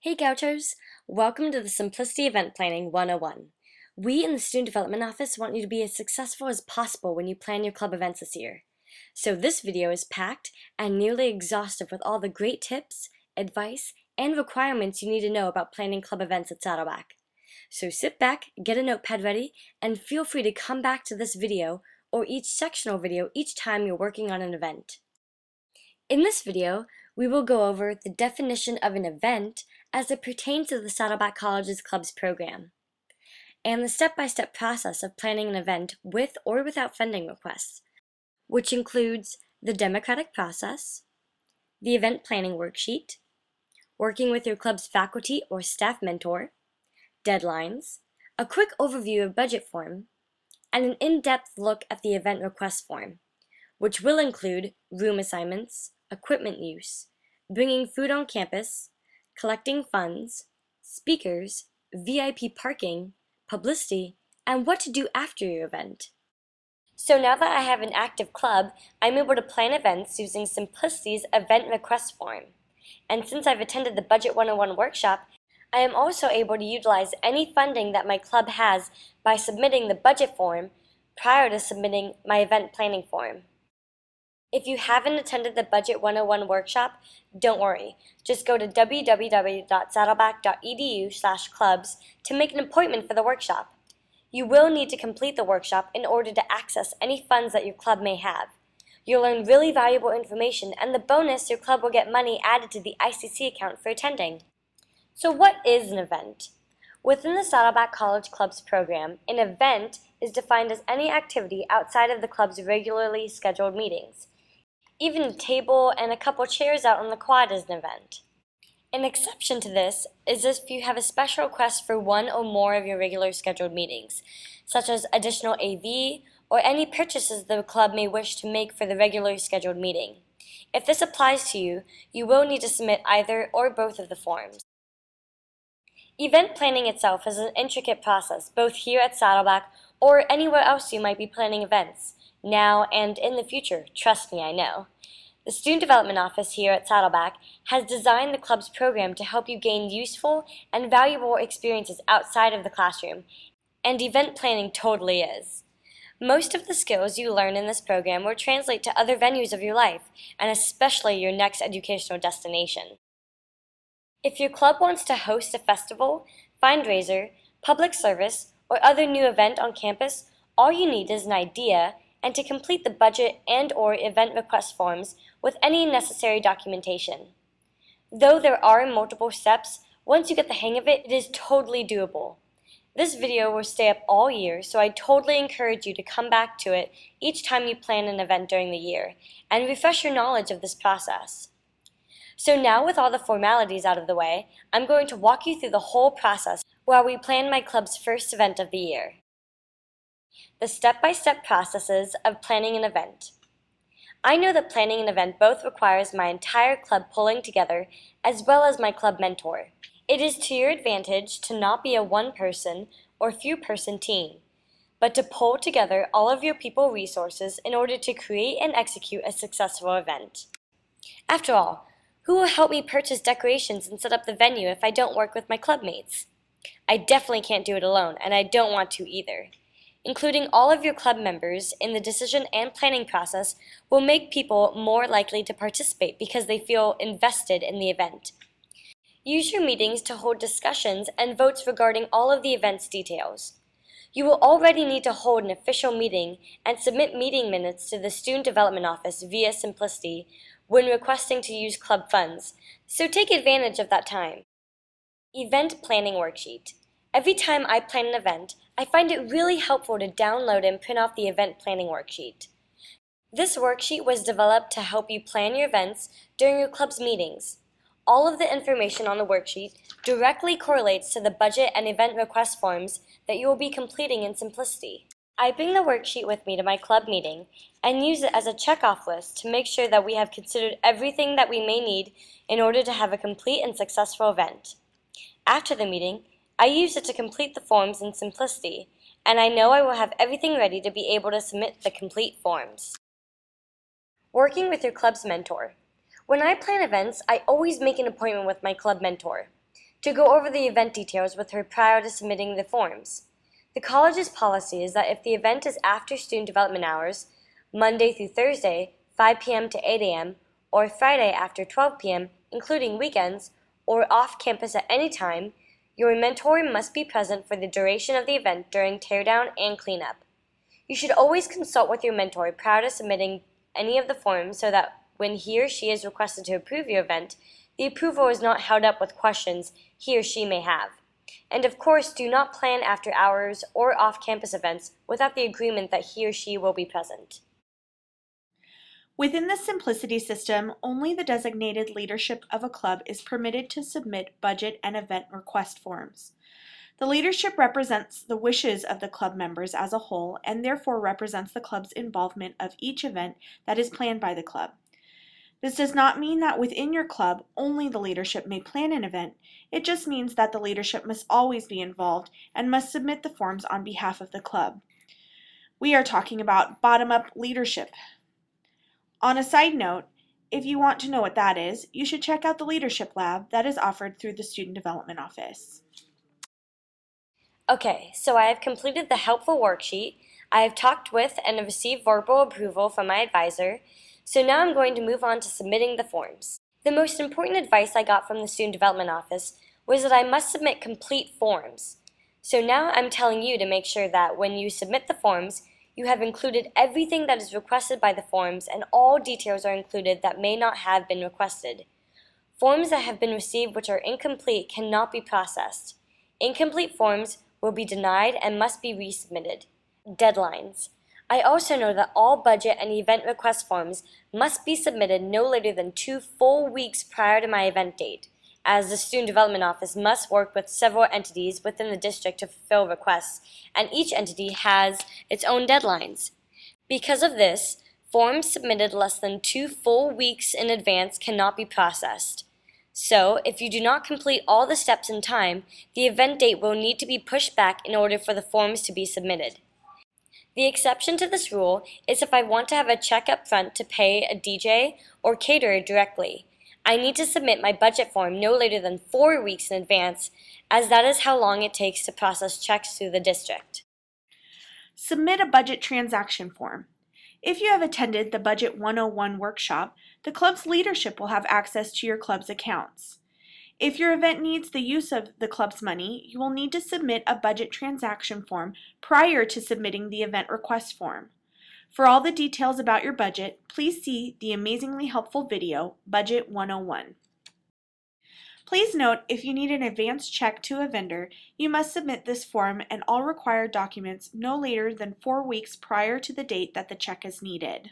Hey Gauchos! Welcome to the Symplicity Event Planning 101. We in the Student Development Office want you to be as successful as possible when you plan your club events this year. So this video is packed and nearly exhaustive with all the great tips, advice, and requirements you need to know about planning club events at Saddleback. So sit back, get a notepad ready, and feel free to come back to this video or each sectional video each time you're working on an event. In this video, we will go over the definition of an event as it pertains to the Saddleback College's Clubs program, and the step-by-step process of planning an event with or without funding requests, which includes the democratic process, the event planning worksheet, working with your club's faculty or staff mentor, deadlines, a quick overview of budget form, and an in-depth look at the event request form, which will include room assignments, equipment use, bringing food on campus, collecting funds, speakers, VIP parking, publicity, and what to do after your event. So now that I have an active club, I'm able to plan events using Symplicity's event request form. And since I've attended the Budget 101 workshop, I am also able to utilize any funding that my club has by submitting the budget form prior to submitting my event planning form. If you haven't attended the Budget 101 workshop, don't worry. Just go to www.saddleback.edu/clubs to make an appointment for the workshop. You will need to complete the workshop in order to access any funds that your club may have. You'll learn really valuable information, and the bonus, your club will get money added to the ICC account for attending. So what is an event? Within the Saddleback College Clubs program, an event is defined as any activity outside of the club's regularly scheduled meetings. Even a table and a couple chairs out on the quad is an event. An exception to this is if you have a special request for one or more of your regular scheduled meetings, such as additional AV or any purchases the club may wish to make for the regularly scheduled meeting. If this applies to you, you will need to submit either or both of the forms. Event planning itself is an intricate process, both here at Saddleback or anywhere else you might be planning events, now and in the future. Trust me, I know. The Student Development Office here at Saddleback has designed the club's program to help you gain useful and valuable experiences outside of the classroom, and event planning totally is. Most of the skills you learn in this program will translate to other venues of your life, and especially your next educational destination. If your club wants to host a festival, fundraiser, public service, or other new event on campus, all you need is an idea and to complete the budget and/or event request forms with any necessary documentation. Though there are multiple steps, once you get the hang of it, it is totally doable. This video will stay up all year, so I totally encourage you to come back to it each time you plan an event during the year, and refresh your knowledge of this process. So now with all the formalities out of the way, I'm going to walk you through the whole process while we plan my club's first event of the year. The step-by-step processes of planning an event. I know that planning an event both requires my entire club pulling together as well as my club mentor. It is to your advantage to not be a one-person or few-person team, but to pull together all of your people resources in order to create and execute a successful event. After all, who will help me purchase decorations and set up the venue if I don't work with my clubmates? I definitely can't do it alone, and I don't want to either. Including all of your club members in the decision and planning process will make people more likely to participate because they feel invested in the event. Use your meetings to hold discussions and votes regarding all of the event's details. You will already need to hold an official meeting and submit meeting minutes to the Student Development Office via Symplicity when requesting to use club funds, so take advantage of that time. Event Planning Worksheet. Every time I plan an event, I find it really helpful to download and print off the event planning worksheet. This worksheet was developed to help you plan your events during your club's meetings. All of the information on the worksheet directly correlates to the budget and event request forms that you will be completing in Symplicity. I bring the worksheet with me to my club meeting and use it as a check-off list to make sure that we have considered everything that we may need in order to have a complete and successful event. After the meeting, I use it to complete the forms in Symplicity, and I know I will have everything ready to be able to submit the complete forms. Working with your club's mentor. When I plan events, I always make an appointment with my club mentor. to go over the event details with her prior to submitting the forms. The college's policy is that if the event is after student development hours, Monday through Thursday, 5 p.m. to 8 a.m., or Friday after 12 p.m., including weekends, or off campus at any time, your mentor must be present for the duration of the event during teardown and cleanup. You should always consult with your mentor prior to submitting any of the forms so that when he or she is requested to approve your event, the approval is not held up with questions he or she may have. And of course, do not plan after hours or off-campus events without the agreement that he or she will be present. Within the Symplicity system, only the designated leadership of a club is permitted to submit budget and event request forms. The leadership represents the wishes of the club members as a whole and therefore represents the club's involvement of each event that is planned by the club. This does not mean that within your club only the leadership may plan an event. It just means that the leadership must always be involved and must submit the forms on behalf of the club. We are talking about bottom-up leadership. On a side note, if you want to know what that is, you should check out the Leadership Lab that is offered through the Student Development Office. Okay, so I have completed the helpful worksheet, I have talked with and received verbal approval from my advisor, so now I'm going to move on to submitting the forms. The most important advice I got from the Student Development Office was that I must submit complete forms. So now I'm telling you to make sure that when you submit the forms, you have included everything that is requested by the forms and all details are included that may not have been requested. Forms that have been received which are incomplete cannot be processed. Incomplete forms will be denied and must be resubmitted. Deadlines. I also know that all budget and event request forms must be submitted no later than 2 full weeks prior to my event date, as the Student Development Office must work with several entities within the district to fulfill requests, and each entity has its own deadlines. Because of this, forms submitted less than 2 full weeks in advance cannot be processed. So, if you do not complete all the steps in time, the event date will need to be pushed back in order for the forms to be submitted. The exception to this rule is if I want to have a check up front to pay a DJ or caterer directly. I need to submit my budget form no later than 4 weeks in advance, as that is how long it takes to process checks through the district. Submit a budget transaction form. If you have attended the Budget 101 workshop, the club's leadership will have access to your club's accounts. If your event needs the use of the club's money, you will need to submit a budget transaction form prior to submitting the event request form. For all the details about your budget, please see the amazingly helpful video, Budget 101. Please note, if you need an advance check to a vendor, you must submit this form and all required documents no later than 4 weeks prior to the date that the check is needed.